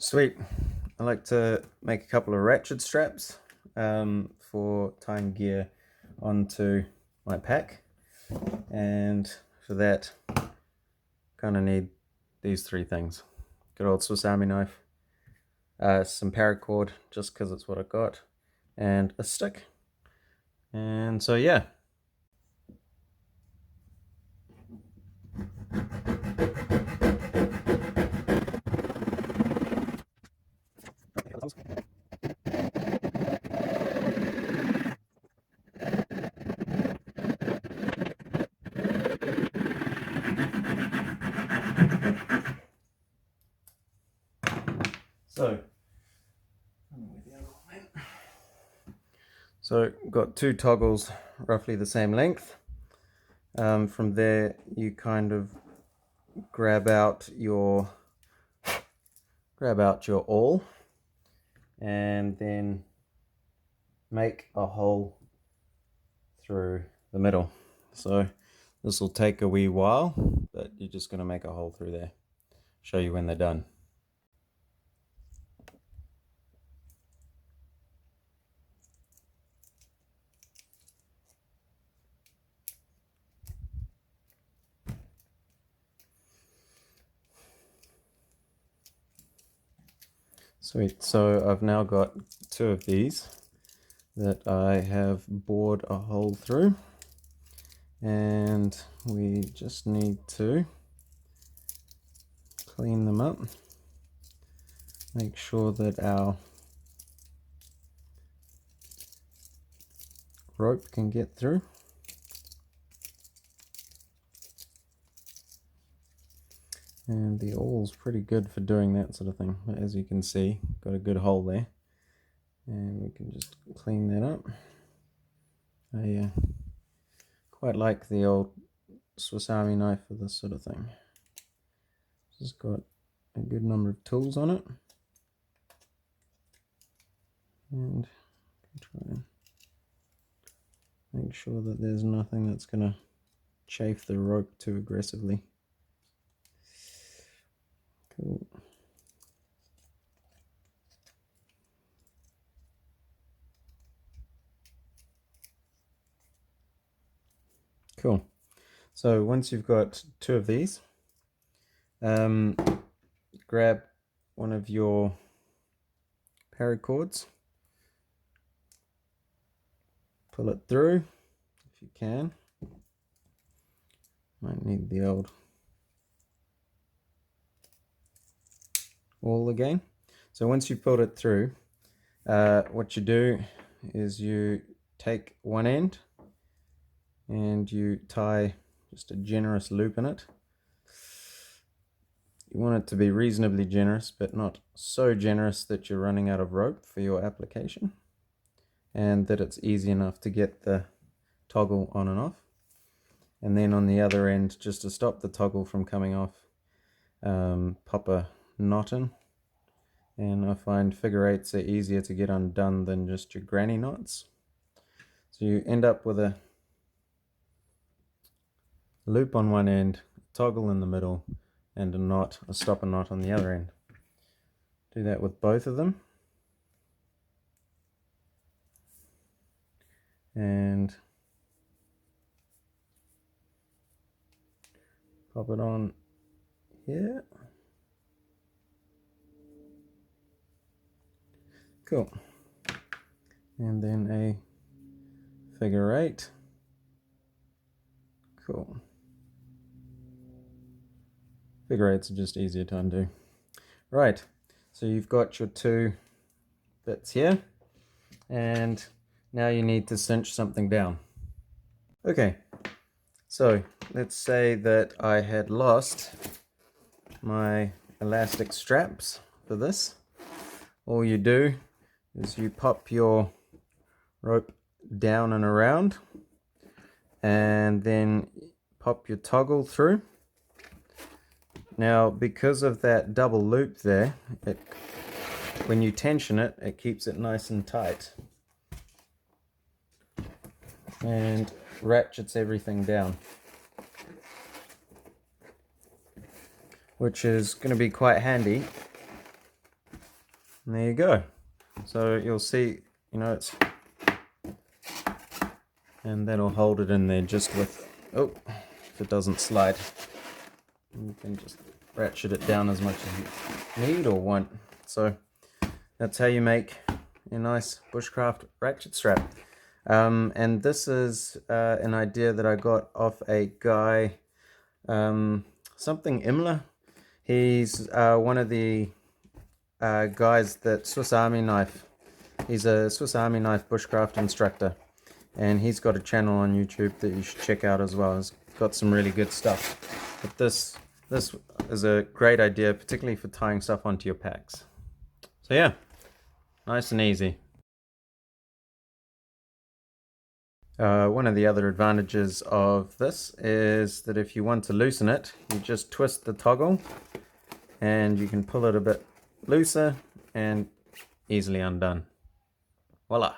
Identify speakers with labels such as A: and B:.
A: Sweet. I like to make a couple of ratchet straps for tying gear onto my pack, and for that kind of need these three things. Good old Swiss Army knife, some paracord just because it's what I got, and a stick. And so yeah. So got two toggles roughly the same length. From there you kind of grab out your awl and then make a hole through the middle. So this will take a wee while, but you're just going to make a hole through there. Show you when they're done. Sweet, so I've now got two of these that I have bored a hole through, and we just need to clean them up, make sure that our rope can get through. And the awl's pretty good for doing that sort of thing. As you can see, got a good hole there. And we can just clean that up. I quite like the old Swiss Army knife for this sort of thing. Just got a good number of tools on it. And try and make sure that there's nothing that's going to chafe the rope too aggressively. Cool. Cool. So once you've got two of these, grab one of your paracords, pull it through if you can. Might need the old awl again. So once you've pulled it through, what you do is you take one end and you tie just a generous loop in it. You want it to be reasonably generous, but not so generous that you're running out of rope for your application, and that it's easy enough to get the toggle on and off. And then on the other end, just to stop the toggle from coming off, pop a knot in. And I find figure eights are easier to get undone than just your granny knots. So you end up with a loop on one end, toggle in the middle, and a stopper knot on the other end. Do that with both of them. And pop it on here. Cool. And then a figure eight. Cool. Figure eights are just easier to undo. Right, so you've got your two bits here, and now you need to cinch something down. Okay, so let's say that I had lost my elastic straps for this. All you do is you pop your rope down and around, and then pop your toggle through. Now, because of that double loop there, when you tension it, it keeps it nice and tight and ratchets everything down, which is going to be quite handy And there you go. So you'll see, you know, it's, and that'll hold it in there just with, oh, if it doesn't slide. You can just ratchet it down as much as you need or want. So that's how you make a nice bushcraft ratchet strap. And this is an idea that I got off a guy, something Imler. He's one of the guys that Swiss Army Knife. He's a Swiss Army Knife bushcraft instructor, and he's got a channel on YouTube that you should check out as well. He's got some really good stuff. But this is a great idea, particularly for tying stuff onto your packs. So yeah, nice and easy. One of the other advantages of this is that if you want to loosen it, you just twist the toggle and you can pull it a bit looser and easily undone. Voila!